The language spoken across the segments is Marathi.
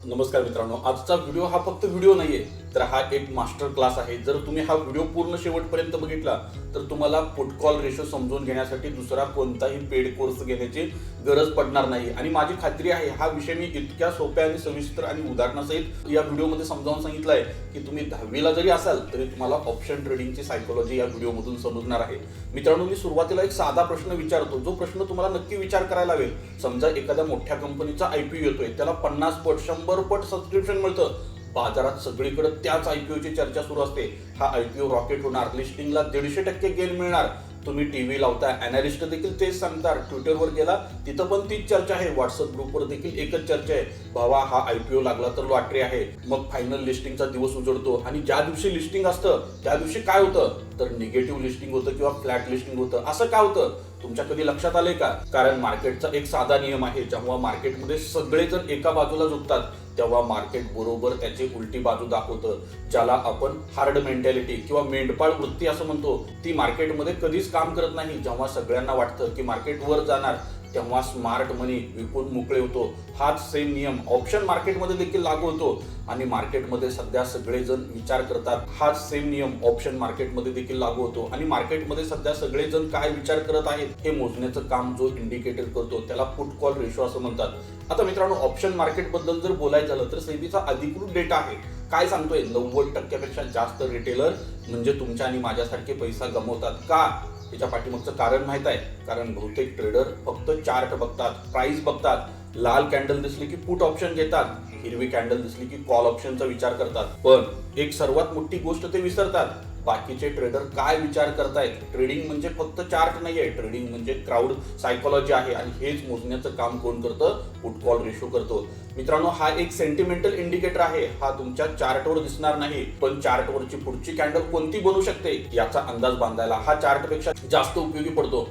नमस्कार मित्रांनो, आजचा व्हिडिओ हा फक्त व्हिडिओ नाहीये, तर हा एक मास्टर क्लास आहे. जर तुम्ही हा व्हिडिओ पूर्ण शेवटपर्यंत बघितला तर तुम्हाला पुट कॉल रेशो समजून घेण्यासाठी दुसरा कोणताही पेड कोर्स घेण्याची गरज पडणार नाही. आणि माझी खात्री आहे हा विषय मी इतक्या सोप्या आणि सविस्तर आणि उदाहरणासहित या व्हिडिओमध्ये समजावून सांगितलंय की तुम्ही 10वीला जरी असाल तरी तुम्हाला ऑप्शन ट्रेडिंगची सायकोलॉजी या व्हिडिओमधून समजणार आहे. मित्रांनो, मी सुरुवातीला एक साधा प्रश्न विचारतो, जो प्रश्न तुम्हाला नक्की विचार करायला हवेल. समजा एखाद्या मोठ्या कंपनीचा IPO येतोय, त्याला 50 पट 100 पट सबस्क्रिप्शन मिळतं. बाजारात सगळीकडे त्याच IPOची चर्चा सुरू असते. हा IPO रॉकेट होणार, लिस्टिंगला 150% गेन मिळणार. तुम्ही टीव्ही लावता, अॅनालिस्ट देखील तेच सांगतात. ट्विटरवर गेला तिथं पण तीच चर्चा आहे. व्हॉट्सअप ग्रुपवर देखील एकच चर्चा आहे, भावा हा IPO लागला तर लॉटरी आहे. मग फायनल लिस्टिंगचा दिवस उजळतो आणि ज्या दिवशी लिस्टिंग असतं त्या दिवशी काय होतं तर निगेटिव्ह लिस्टिंग होतं किंवा फ्लॅट लिस्टिंग होतं. असं का होतं तुमच्या कधी लक्षात आले का? कारण मार्केटचा एक साधा नियम आहे, जेव्हा मार्केटमध्ये सगळेजण एका बाजूला झुकतात तेव्हा मार्केट बरोबर त्याची उलटी बाजू दाखवतं, ज्याला आपण हार्ड मेंटॅलिटी किंवा मेंढपाळ वृत्ती असं म्हणतो. ती मार्केटमध्ये कधीच काम करत नाही. जेव्हा सगळ्यांना वाटतं की मार्केट वर जाणार तेव्हा स्मार्ट मनी विकून मोकळे होतो. हाच सेम नियम ऑप्शन मार्केटमध्ये देखील लागू होतो आणि मार्केटमध्ये सध्या सगळेजण विचार करतात. हाच सेम नियम ऑप्शन मार्केटमध्ये देखील लागू होतो आणि मार्केटमध्ये सध्या सगळेजण काय विचार करत आहेत हे मोजण्याचं काम जो इंडिकेटर करतो त्याला पुट कॉल रेशो असं म्हणतात. आता मित्रांनो, ऑप्शन मार्केट बद्दल जर बोलायचं झालं तर सेबीचा अधिकृत डेटा आहे. काय सांगतोय? 90% जास्त रिटेलर म्हणजे तुमच्या आणि माझ्यासारखे पैसा गमवतात. का? त्याच्या पाठीमागचं कारण माहित आहे? कारण बहुतेक ट्रेडर फक्त चार्ट बघतात, प्राइस बघतात. लाल कॅन्डल दिसली की पुट ऑप्शन घेतात, हिरवी कॅन्डल दिसली की कॉल ऑप्शनचा विचार करतात. पण एक सर्वात मोठी गोष्ट ते विसरतात, बाकीचे ट्रेडर काय विचार करतायत. ट्रेडिंग म्हणजे फक्त चार्ट नाहीये, ट्रेडिंग म्हणजे क्राऊड सायकोलॉजी आहे आणि हेच मोजण्याचं काम कोण करतं? पुट कॉल रेशो करतो. मित्रांनो, हा एक सेंटिमेंटल इंडिकेटर आहे. हा तुमच्या चार्टवर दिसणार नाही, पण चार्टवरची पुढची कॅन्डल कोणती बनू शकते याचा अंदाज बांधायला हा चार्टपेक्षा जास्त उपयोगी पडतो.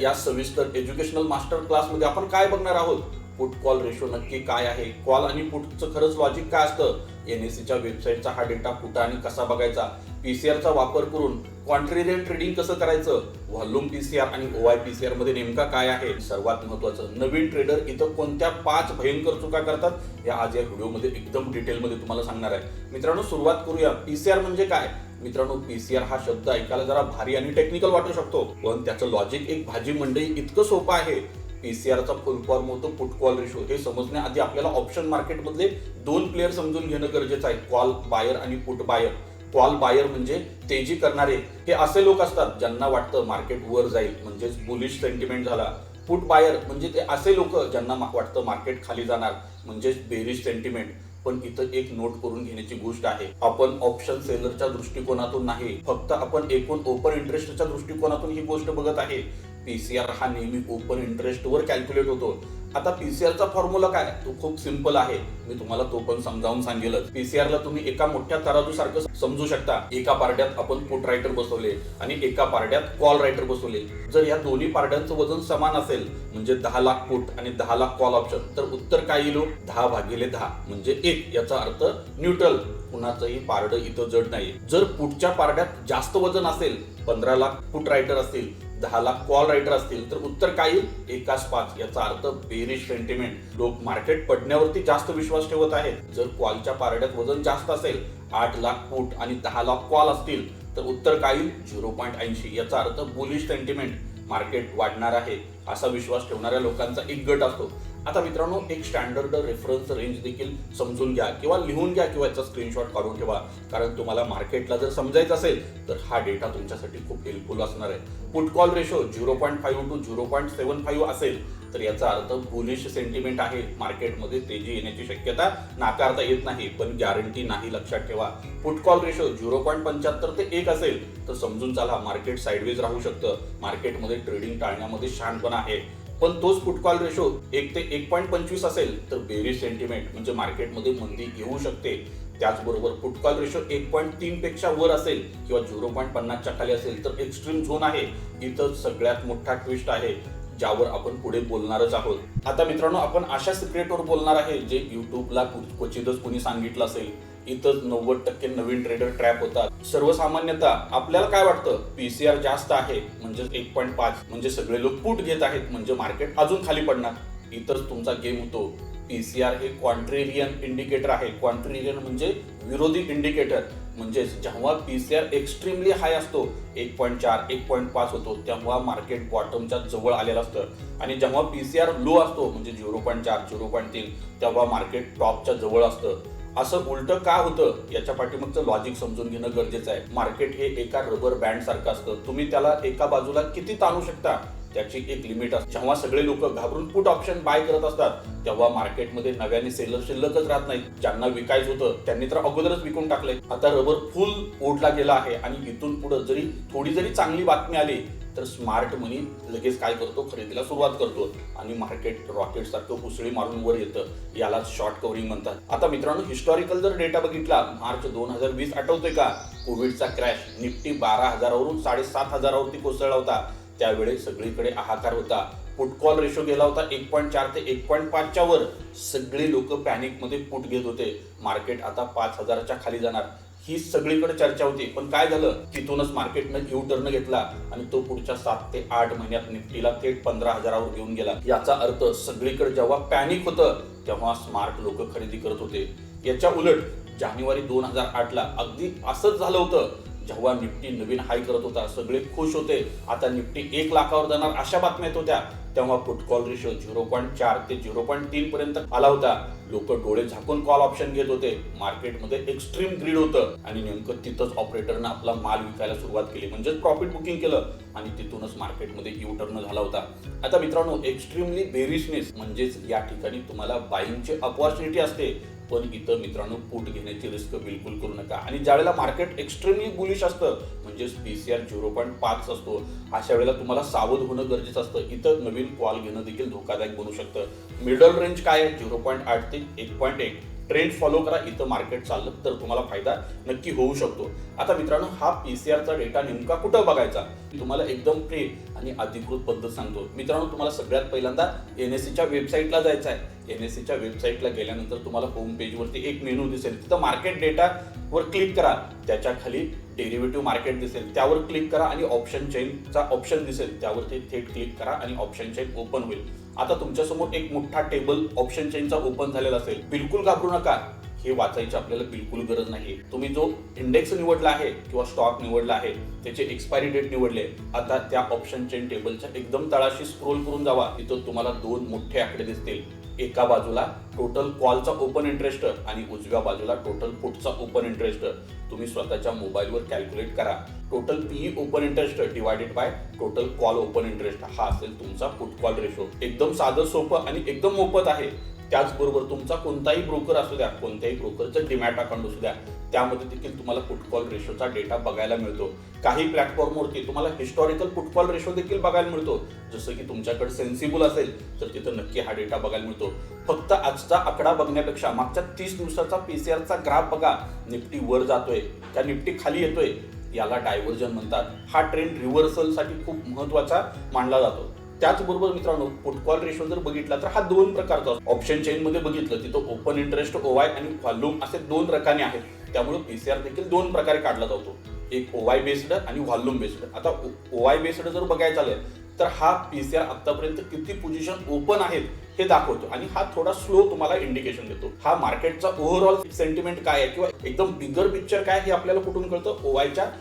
या सविस्तर एज्युकेशनल मास्टर क्लासमध्ये आपण काय बघणार आहोत? पुट कॉल रेशो नक्की काय आहे, कॉल आणि पुटचं खरंच लॉजिक काय असतं, NSEच्या वेबसाईटचा हा डेटा कुठं आणि कसा बघायचा, PCRचा वापर करून कॉन्ट्रेरियन ट्रेडिंग कसं करायचं, व्हॉल्यूम PCR आणि OI/PCR मध्ये नेमका काय आहे, सर्वात महत्त्वाचं नवीन ट्रेडर इथं कोणत्या 5 भयंकर चुका करतात या आज या व्हिडिओमध्ये एकदम डिटेलमध्ये तुम्हाला सांगणार आहे. मित्रांनो, सुरुवात करूया. PCR म्हणजे काय? मित्रांनो, PCR हा शब्द ऐकायला जरा भारी आणि टेक्निकल वाटू शकतो, पण त्याचं लॉजिक एक भाजी मंडई इतकं सोपं आहे. PCRचा फुल फॉर्म होतो पुट कॉल रेशो. हे समजण्याआधी आपल्याला ऑप्शन मार्केटमधले 2 प्लेयर समजून घेणं गरजेचं आहे, कॉल बायर आणि पुट बायर. कॉल बायर म्हणजे तेजी करणारे. हे असे लोक असतात ज्यांना वाटतं मार्केट वर जाईल, म्हणजेच बुलिश सेंटिमेंट झाला. पुट बायर म्हणजे ते असे लोक ज्यांना वाटतं मार्केट खाली जाणार, म्हणजेच बेरिश सेंटिमेंट. पण इथं एक नोट करून घेण्याची गोष्ट आहे, आपण ऑप्शन सेलरच्या दृष्टिकोनातून नाही, फक्त आपण एकूण ओपन इंटरेस्टच्या दृष्टिकोनातून ही गोष्ट बघत आहे. PCR हा नेहमी ओपन इंटरेस्टवर कॅल्क्युलेट होतो. आता PCRचा फॉर्म्युला काय? तो खूप सिंपल आहे, मी तुम्हाला तो पण समजावून सांगेलच. PCRला तुम्ही एका मोठ्या तराजू सारखं समजू शकता. एका पारड्यात आपण पुट रायटर बसवले आणि एका पारड्यात कॉल रायटर बसवले. जर या दोन्ही पारड्यांचं वजन समान असेल, म्हणजे 10 लाख पुट आणि 10 लाख कॉल ऑप्शन, तर उत्तर काय येईल? 10/10 म्हणजे 1. याचा अर्थ न्यूट्रल. कुणाचंही पारडं इथं जड नाही. जर पुटच्या पारड्यात जास्त वजन असेल, 15 लाख पुट रायटर असतील, 10 लाख कॉल रायटर असतील, तर उत्तर काय येईल? 1/5. याचा अर्थ बेरिश सेंटिमेंट. लोक मार्केट पडण्यावरती जास्त विश्वास ठेवत आहेत. जर कॉलच्या पारड्यात वजन जास्त असेल, 8 लाख पुट आणि 10 लाख कॉल असतील, तर उत्तर काय येईल? 0.80. याचा अर्थ बुलिश सेंटिमेंट, मार्केट वाढणार आहे असा विश्वास ठेवणाऱ्या लोकांचा एक गट असतो. आता मित्रांनो, एक स्टँडर्ड रेफरन्स रेंज देखील समजून घ्या किंवा लिहून घ्या किंवा याचा स्क्रीनशॉट काढून ठेवा, कारण तुम्हाला मार्केटला जर समजायचं असेल तर हा डेटा तुमच्यासाठी खूप हेल्पफुल असणार आहे. पुट कॉल रेशो 0.5 to 0.75 असेल तर याचा अर्थ बुलिश सेंटिमेंट आहे, मार्केटमध्ये तेजी येण्याची शक्यता नाकारता येत नाही, पण गॅरंटी नाही, लक्षात ठेवा. पुट कॉल रेशो 0.75 ते 1 असेल तर समजून चला मार्केट साइडवेज राहू शकतं, मार्केटमध्ये ट्रेडिंग टाळण्यामध्ये शहाणपणा आहे. पण तोच पुट कॉल रेशो 1 ते 1.25 असेल तर बेरिश सेंटिमेंट म्हणजे मार्केटमध्ये मंदी येऊ शकते. त्याचबरोबर पुट कॉल रेशो 1.3 पेक्षा वर असेल किंवा 0.50 च्या खाली असेल तर एक्स्ट्रीम झोन आहे. इथं सगळ्यात मोठा ट्विस्ट आहे, ज्यावर आपण पुढे बोलणारच आहोत. आता मित्रांनो, आपण अशा सिक्रेटवर बोलणार आहे जे युट्यूबला क्वचितच कुणी सांगितलं असेल. इथं 90% नवीन ट्रेडर ट्रॅप होतात. सर्वसामान्यतः आपल्याला काय वाटतं? PCR जास्त आहे म्हणजे 1.5 म्हणजे सगळे लोक पुट घेत आहेत, म्हणजे मार्केट अजून खाली पडणार. इथंच तुमचा गेम होतो. पीसीआर हे कॉन्ट्रेरियन इंडिकेटर आहे. कॉन्ट्रेरियन म्हणजे विरोधी इंडिकेटर. म्हणजे जेव्हा पीसीआर एक्स्ट्रीमली हाय असतो 1.4 1.5 होतो तेव्हा मार्केट बॉटमच्या जवळ आलेलं असतं आणि जेव्हा पीसीआर लो असतो म्हणजे 0.4 0.3 तेव्हा मार्केट टॉपच्या जवळ असतं. असं उलट का होतं याच्या पाठीमागचं लॉजिक समजून घेणं गरजेचं आहे. मार्केट हे एका रबर बँड सारखं असतं. तुम्ही त्याला एका बाजूला किती ताणू शकता त्याची एक लिमिट असते. जेव्हा सगळे लोक घाबरून पुट ऑप्शन बाय करत असतात तेव्हा मार्केटमध्ये नव्याने सेलर शिल्लकच राहत नाही. ज्यांना विकायचं होतं त्यांनी तर अगोदरच विकून टाकले. आता रबर फुल ओढला गेला आहे आणि इथून पुढे जरी थोडी जरी चांगली बातमी आली तर स्मार्ट मनी लगेच काय करतो, खरेदीला सुरुवात करतो आणि मार्केट रॉकेट सारखं उसळी मारून वर येतं. याला शॉर्ट कव्हरिंग म्हणतात. आता मित्रांनो, हिस्टॉरिकल जर डेटा बघितला मार्च 2020 आठवतोय का, कोविडचा क्रॅश, निफ्टी 12,000 वरून 7,500 वरती कोसळला होता. त्यावेळी सगळीकडे हाहाकार होता. पुट कॉल रेशो गेला होता 1.4 ते 1.5 च्या वर. सगळे लोक पॅनिक मध्ये पुट घेत होते. मार्केट आता 5,000च्या खाली जाणार ही सगळीकडे चर्चा होती. पण काय झालं, तिथूनच मार्केटनं यू टर्न घेतला आणि तो पुढच्या 7 ते 8 महिन्यात निफ्टीला थेट 15,000 वर घेऊन गेला. याचा अर्थ सगळीकडे जेव्हा पॅनिक होतं तेव्हा स्मार्ट लोक खरेदी करत होते. याच्या उलट जानेवारी 2008 ला अगदी असंच झालं होतं. जेव्हा निफ्टी नवीन हाय करत होता सगळे खुश होते. आता निफ्टी 1 लाखावर जाणार अशा बातम्या येत होत्या. तेव्हा पुट कॉल रेशो 0.4 ते 0.3 पर्यंत आला होता. लोक डोळे झाकून कॉल ऑप्शन घेत होते. मार्केटमध्ये एक्स्ट्रीम ग्रीड होतं आणि नेमकं तिथंच ऑपरेटरनं आपला माल विकायला सुरुवात केली म्हणजेच प्रॉफिट बुकिंग केलं आणि तिथूनच मार्केटमध्ये यू टर्न झाला होता. आता मित्रांनो, एक्स्ट्रीमली बेरिशनेस म्हणजेच या ठिकाणी तुम्हाला बाईंगची अपॉर्च्युनिटी असते. पण इथं मित्रांनो पुट घेण्याची रिस्क बिलकुल करू नका. आणि ज्यावेळेला मार्केट एक्स्ट्रीमली बुलिश असतं म्हणजेच पीसीआर 0.5 असतो अशा वेळेला तुम्हाला सावध होणं गरजेचं असतं. इथं नवीन कॉल घेणं देखील धोकादायक बनू शकतं. मिडल रेंज काय आहे 0.8 ते 1.1. ट्रेंड फॉलो करा. इथं मार्केट चाललं तर तुम्हाला फायदा नक्की होऊ शकतो. आता मित्रांनो, हा पीसीआरचा डेटा नेमका कुठं बघायचा तुम्हाला एकदम फ्री आणि अधिकृत पद्धत सांगतो. मित्रांनो, तुम्हाला सगळ्यात पहिल्यांदा एनएससीच्या वेबसाईटला जायचं आहे. एनएससीच्या वेबसाईटला गेल्यानंतर तुम्हाला होम पेजवरती एक मेनू दिसेल. तिथं मार्केट डेटा वर क्लिक करा. त्याच्या खाली डेरिव्हेटिव्ह मार्केट दिसेल, त्यावर क्लिक करा आणि ऑप्शन चेनचा ऑप्शन दिसेल, त्यावरती थेट क्लिक करा आणि ऑप्शन चेन ओपन होईल. आता तुमच्यासमोर एक मोठा टेबल ऑप्शन चेनचा ओपन झालेला असेल. बिलकुल घाबरू नका. हे वाचायची आपल्याला बिलकुल गरज नाही. तुम्ही जो इंडेक्स निवडला आहे किंवा स्टॉक निवडला आहे त्याचे एक्सपायरी डेट निवडले. आता त्या ऑप्शन चेन टेबलच्या एकदम तळाशी स्क्रोल करून जावा. तिथं तुम्हाला 2 मोठे आकडे दिसतील. एका बाजूला टोटल कॉलचा ओपन इंटरेस्ट आणि उजव्या बाजूला टोटल पुटचा ओपन इंटरेस्ट. तुम्ही स्वतःच्या मोबाईलवर कॅल्क्युलेट करा. Total PE open interest divided by total call open interest हा असेल तुमचा पुट कॉल रेशो. एकदम साधं सोपं आणि एकदम मोफत आहे. त्याचबरोबर तुमचा कोणताही ब्रोकर असू द्या, कोणत्याही ब्रोकरचं डीमॅट अकाउंट असू द्या, त्यामध्ये देखील तुम्हाला पुट कॉल रेशोचा डेटा बघायला मिळतो. काही प्लॅटफॉर्मवरती तुम्हाला हिस्टॉरिकल पुट कॉल रेशो देखील बघायला मिळतो. जसं की तुमच्याकडे सेन्सिबल असेल तर तिथं नक्की हा डेटा बघायला मिळतो. फक्त आजचा आकडा बघण्यापेक्षा मागच्या 30 दिवसाचा पीसीआरचा ग्राफ बघा. निफ्टी वर जातोय का निफ्टी खाली येतोय याला डायव्हर्जन म्हणतात. हा ट्रेंड रिव्हर्सलसाठी खूप महत्वाचा मानला जातो. त्याचबरोबर मित्रांनो, पुट कॉल रेशो जर बघितला तर हा 2 प्रकारचा असतो. ऑप्शन चेन मध्ये बघितलं तिथं ओपन इंटरेस्ट ओवाय आणि व्हॉल्यूम असे 2 रकाने आहेत. त्यामुळे पीसीआर देखील 2 प्रकारे काढला जातो. एक ओवाय बेस्ड आणि व्हॉल्यूम बेस्ड. आता ओवाय बेस्ड जर बघायचं झालं तर हा पीसीआर आतापर्यंत किती पोझिशन ओपन आहेत हे दाखवतो आणि हा थोडा स्लो तुम्हाला इंडिकेशन देतो. हा मार्केटचा ओव्हरऑल सेंटिमेंट काय आहे किंवा एकदम बिगर पिक्चर काय हे आपल्याला कुठून कळतं, ओवायच्या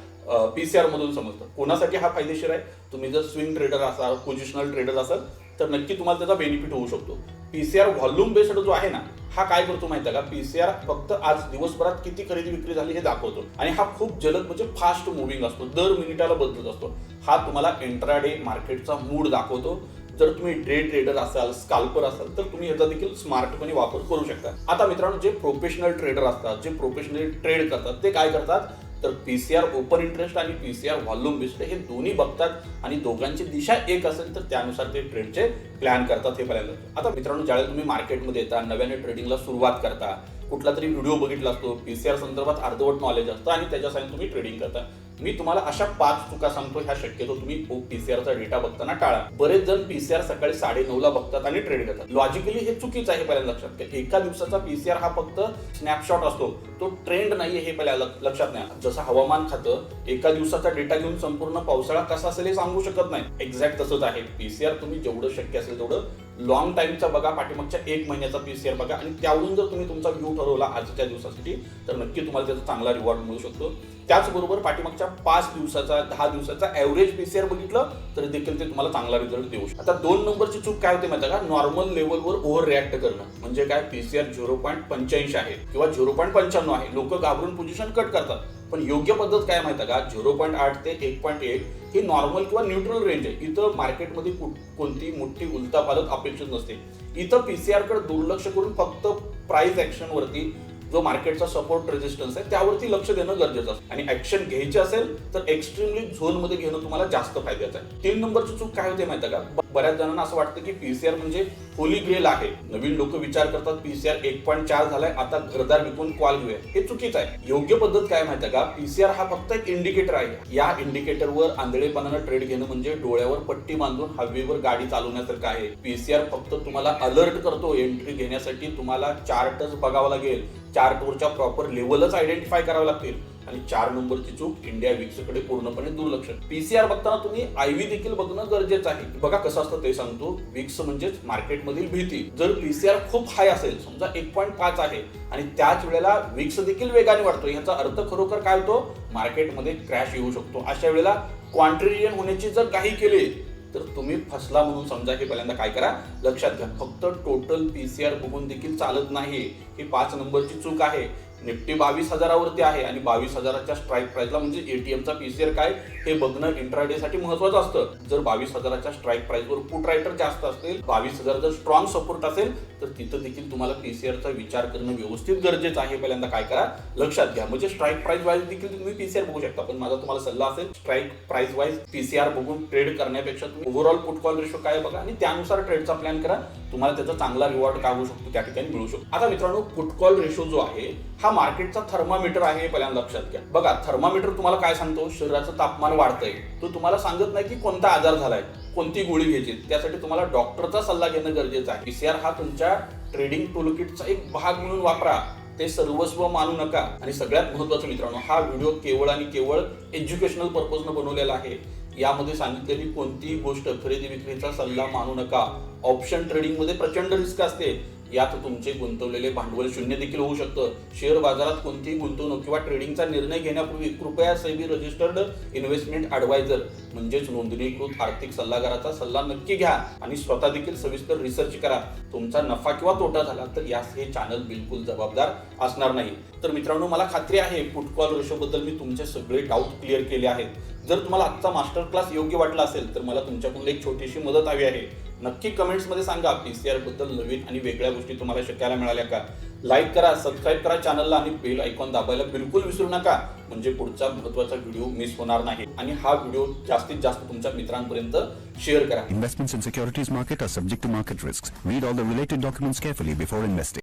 पीसीआर मधून समजतं. कोणासाठी हा फायदेशीर आहे, तुम्ही जर स्विंग ट्रेडर असाल, पोझिशनल ट्रेडर असाल तर नक्की तुम्हाला त्याचा बेनिफिट होऊ शकतो. पीसीआर व्हॉल्यूम बेस्ड जो आहे ना हा काय करतो माहिती आहे का, पीसीआर फक्त आज दिवसभरात किती खरेदी विक्री झाली हे दाखवतो आणि हा खूप जलद म्हणजे फास्ट मुव्हिंग असतो, दर मिनिटाला बदलत असतो. हा तुम्हाला इंट्राडे मार्केटचा मूड दाखवतो. जर तुम्ही डे ट्रेडर असाल, स्काल्पर असाल तर तुम्ही याचा देखील स्मार्टपणे वापर करू शकता. आता मित्रांनो, जे प्रोफेशनल ट्रेडर असतात, जे प्रोफेशनली ट्रेड करतात ते काय करतात तर पीसीआर ओपन इंटरेस्ट आणि पीसीआर व्हॉल्यूम बेस्ड हे दोन्ही बघतात आणि दोघांची दिशा एक असेल तर त्यानुसार ते ट्रेडचे प्लॅन करतात. हे पर्यंत आता मित्रांनो, ज्यावेळेला तुम्ही मार्केटमध्ये येता, नव्याने ट्रेडिंगला सुरुवात करता, कुठला तरी व्हिडिओ बघितला असतो, पीसीआर संदर्भात अर्धवट नॉलेज असतं आणि त्याच्यासाठी तुम्ही ट्रेडिंग करता. मी तुम्हाला अशा 5 चुका सांगतो, ह्या शक्यतो तुम्ही पीसीआरचा डेटा बघताना टाळा. बरेच जण पीसीआर सकाळी 9:30 ला बघतात आणि ट्रेड करतात. लॉजिकली हे चुकीचं आहे. पहिल्या लक्षात घ्या, एका दिवसाचा पीसीआर हा फक्त स्नॅपशॉट असतो, तो ट्रेंड नाहीये हे पहिल्या लक्षात घ्या. जसं हवामान खातं एका दिवसाचा डेटा घेऊन संपूर्ण पावसाळा कसा असेल हे सांगू शकत नाही, एक्झॅक्ट तसंच आहे. पीसीआर तुम्ही जेवढं शक्य असेल तेवढं लॉंग टाइमचा बघा, पाठीमागच्या 1 महिन्याचा पीसीआर बघा आणि त्यावरून जर तुम्ही तुमचा व्ह्यू ठरवला आजच्या दिवसासाठी तर नक्की तुम्हाला त्याचा चांगला रिवॉर्ड मिळू शकतो. त्याचबरोबर पाठीमागच्या 5 दिवसाचा 10 दिवसाचा ॲव्हरेज पीसीआर बघितलं तर देखील ते तुम्हाला चांगला रिझल्ट देऊ शकतो. आता 2 नंबरची चूक काय होते माहिती का, नॉर्मल लेवलवर ओव्हर रिॲक्ट करणं. म्हणजे काय, पीसीआर 0.85 आहे किंवा 0.95 आहे, लोक घाबरून पोझिशन कट करतात. पण योग्य पद्धत काय माहिती का, 0.8 ते 1.1 ही नॉर्मल किंवा न्यूट्रल रेंज आहे. इथं मार्केटमध्ये कोणती मोठी उलथापालथ अपेक्षित नसते. इथं पीसीआर कडे दुर्लक्ष करून फक्त प्राइस ऍक्शन वरती, जो मार्केटचा सपोर्ट रेजिस्टन्स आहे त्यावरती लक्ष देणं गरजेचं असतं. आणि ऍक्शन घ्यायची असेल तर एक्स्ट्रीमली झोन मध्ये घेणं तुम्हाला जास्त फायद्याचं आहे. 3 नंबरची चूक काय होते माहिती का, बऱ्याच जणांना असं वाटतं की पीसीआर म्हणजे होली ग्रेल आहे. नवीन लोक विचार करतात पीसीआर 1.4 झालाय, आता घरदार विकून कॉल घेऊया. हे चुकीचं आहे. योग्य पद्धत काय माहिती का, पीसीआर हा फक्त एक इंडिकेटर आहे. या इंडिकेटरवर आंधळेपणानं ट्रेड घेणं म्हणजे डोळ्यावर पट्टी बांधून हवेवर गाडी चालवण्यासारखं आहे. पीसीआर फक्त तुम्हाला अलर्ट करतो. एंट्री घेण्यासाठी तुम्हाला चार्टच बघावा लागेल, चार्टवरच्या प्रॉपर लेवलच आयडेंटिफाय करावं लागतील. आणि 4 नंबरची चूक, इंडिया विक्स कडे पूर्णपणे दुर्लक्ष. पीसीआर बघताना तुम्ही आयव्ही देखील बघणं गरजेचं आहे. बघा कसं असतं ते सांगतो. विक्स म्हणजेच मार्केटमधील भीती. जर पीसीआर खूप हाय असेल, समजा 1.5 आहे आणि त्याच वेळेला विक्स देखील वेगाने वाढतो, याचा अर्थ खरोखर काय होतो, मार्केटमध्ये क्रॅश येऊ शकतो. अशा वेळेला क्वांट्रिलियन होण्याची जर काही केली तर तुम्ही फसला म्हणून समजा. हे पहिल्यांदा काय करा, लक्षात घ्या. फक्त टोटल पीसीआर बघून देखील चालत नाही. ही 5 नंबरची चूक आहे. निफ्टी 22,000 आहे आणि 22,000च्या स्ट्राईक प्राइसला म्हणजे एटीएमचा पीसीआर काय हे बघणं इंट्राडे साठी महत्वाचं असतं. जर 22,000च्या स्ट्राईक प्राइसवर पुट रायटर जास्त असतील, 22,000 जर स्ट्रॉंग सपोर्ट असेल तर तिथं देखील तुम्हाला पीसीआरचा विचार करणं व्यवस्थित गरजेचं आहे. पहिल्यांदा काय करा, लक्षात घ्या. म्हणजे स्ट्राईक प्राइस वाईज देखील तुम्ही पीसीआर बघू शकता. पण माझा तुम्हाला सल्ला असेल, स्ट्राईक प्राइस वाईज पीसीआर बघून ट्रेड करण्यापेक्षा तुम्ही ओव्हरऑल पुट कॉल रेशो काय बघा आणि त्यानुसार ट्रेडचा प्लॅन करा. तुम्हाला त्याचा चांगला रिवॉर्ड काय होऊ शकतो त्या ठिकाणी मिळू शकतो. आता मित्रांनो, पुट कॉल रेशो जो आहे हा मार्केटचा थर्मामीटर आहे. पहिल्यांदा लक्षात घ्या. बघा, थर्मामीटर तुम्हाला काय सांगतो, शरीराचं तापमान वाढतंय. तो तुम्हाला सांगत नाही की कोणता आजार झालाय, कोणती गोळी घ्यायची. त्यासाठी तुम्हाला डॉक्टरचा सल्ला घेणं गरजेचं आहे. पीसीआर हा तुमच्या ट्रेडिंग टूलकिटचा एक भाग म्हणून वापरा, ते सर्वस्व मानू नका. आणि सगळ्यात महत्त्वाचं मित्रांनो, हा व्हिडिओ केवळ आणि केवळ एज्युकेशनल पर्पजनं बनवलेला आहे. यामध्ये सांगितलेली कोणतीही गोष्ट खरेदी विक्रीचा सल्ला मानू नका. ऑप्शन ट्रेडिंग मध्ये प्रचंड रिस्क असते. यात तुमचे गुंतवलेले भांडवल शून्य देखील होऊ शकतं. शेअर बाजारात कोणतीही गुंतवणूक किंवा ट्रेडिंगचा निर्णय घेण्यापूर्वी कृपया सेबी रजिस्टर्ड इन्व्हेस्टमेंट ॲडवायझर म्हणजेच नोंदणीकृत आर्थिक सल्लागाराचा सल्ला नक्की घ्या आणि स्वतः देखील सविस्तर रिसर्च करा. तुमचा नफा किंवा तोटा झाला तर यास हे चॅनल बिलकुल जबाबदार असणार नाही. तर मित्रांनो, मला खात्री आहे पुट कॉल रेशो बद्दल मी तुमचे सगळे डाऊट क्लिअर केले आहेत. जर तुम्हाला आजचा मास्टर क्लास योग्य वाटला असेल तर मला तुमच्याकडून एक छोटीशी मदत हवी आहे. नक्की कमेंट्समध्ये सांगा पीसीआर बद्दल नवीन आणि वेगळ्या गोष्टी तुम्हाला शिकायला मिळाल्या का. लाईक करा, सबस्क्राईब करा चॅनलला आणि बेल आयकॉन दाबायला बिलकुल विसरू नका. म्हणजे पुढचा महत्त्वाचा व्हिडिओ मिस होणार नाही. आणि हा व्हिडिओ जास्तीत जास्त तुमच्या मित्रांपर्यंत शेअर करा. Investments in securities market are subject to market risks. Read all the related documents carefully before investing.